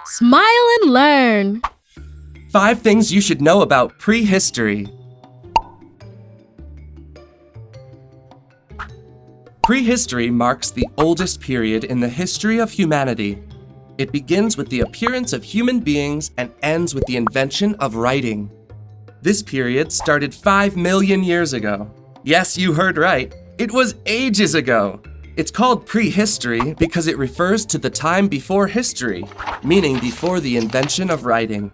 Smile and learn. 5 things you should know about prehistory. Prehistory marks the oldest period in the history of humanity. It begins with the appearance of human beings and ends with the invention of writing. This period started 5 million years ago. Yes, you heard right. It was ages ago. It's called prehistory because it refers to the time before history, meaning before the invention of writing.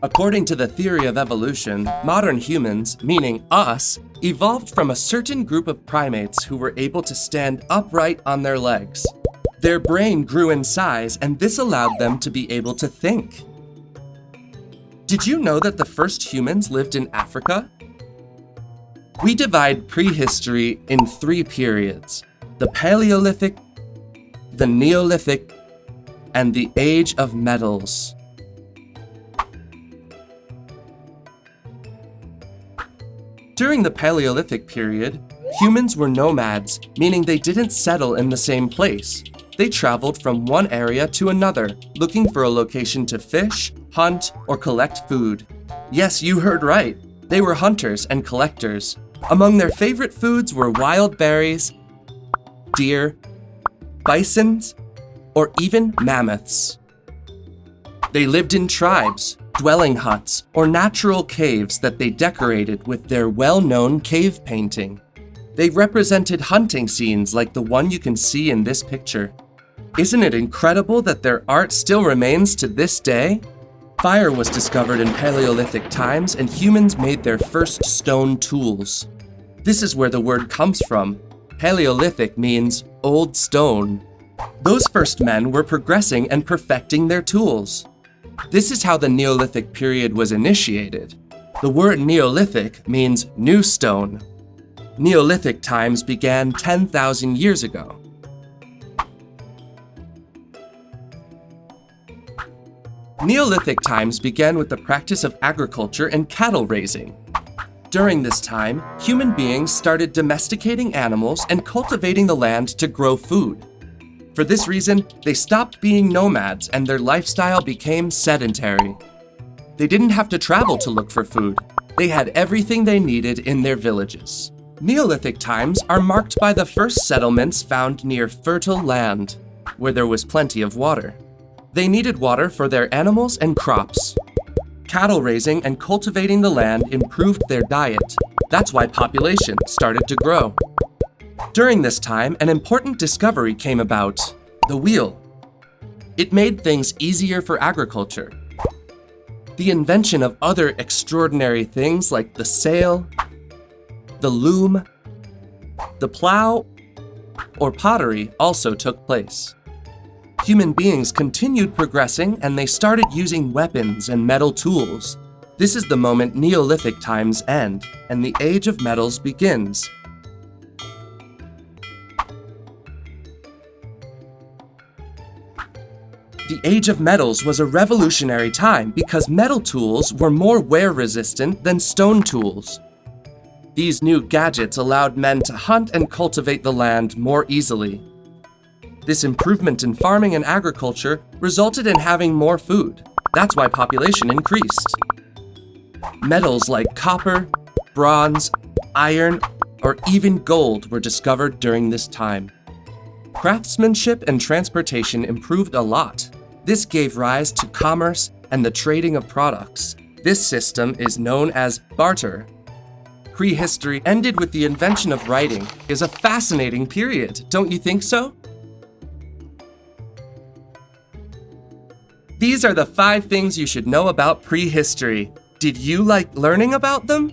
According to the theory of evolution, modern humans, meaning us, evolved from a certain group of primates who were able to stand upright on their legs. Their brain grew in size, and this allowed them to be able to think. Did you know that the first humans lived in Africa? We divide prehistory in 3 periods: the Paleolithic, the Neolithic, and the Age of Metals. During the Paleolithic period, humans were nomads, meaning they didn't settle in the same place. They traveled from one area to another, looking for a location to fish, hunt, or collect food. Yes, you heard right. They were hunters and collectors. Among their favorite foods were wild berries, deer, bisons, or even mammoths. They lived in tribes, dwelling huts, or natural caves that they decorated with their well-known cave painting. They represented hunting scenes like the one you can see in this picture. Isn't it incredible that their art still remains to this day? Fire was discovered in Paleolithic times, and humans made their first stone tools. This is where the word comes from. Paleolithic means old stone. Those first men were progressing and perfecting their tools. This is how the Neolithic period was initiated. The word Neolithic means new stone. Neolithic times began 10,000 years ago. Neolithic times began with the practice of agriculture and cattle raising. During this time, human beings started domesticating animals and cultivating the land to grow food. For this reason, they stopped being nomads and their lifestyle became sedentary. They didn't have to travel to look for food. They had everything they needed in their villages. Neolithic times are marked by the first settlements found near fertile land, where there was plenty of water. They needed water for their animals and crops. Cattle raising and cultivating the land improved their diet. That's why population started to grow. During this time, an important discovery came about: the wheel. It made things easier for agriculture. The invention of other extraordinary things like the sail, the loom, the plough, or pottery also took place. Human beings continued progressing, and they started using weapons and metal tools. This is the moment Neolithic times end, and the Age of Metals begins. The Age of Metals was a revolutionary time because metal tools were more wear-resistant than stone tools. These new gadgets allowed men to hunt and cultivate the land more easily. This improvement in farming and agriculture resulted in having more food. That's why population increased. Metals like copper, bronze, iron, or even gold were discovered during this time. Craftsmanship and transportation improved a lot. This gave rise to commerce and the trading of products. This system is known as barter. Prehistory ended with the invention of writing. Is a fascinating period, don't you think so? These are the 5 things you should know about prehistory. Did you like learning about them?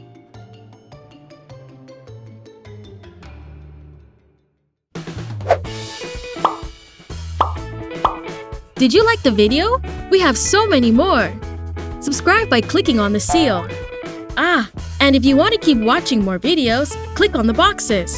Did you like the video? We have so many more. Subscribe by clicking on the seal. And if you want to keep watching more videos, click on the boxes.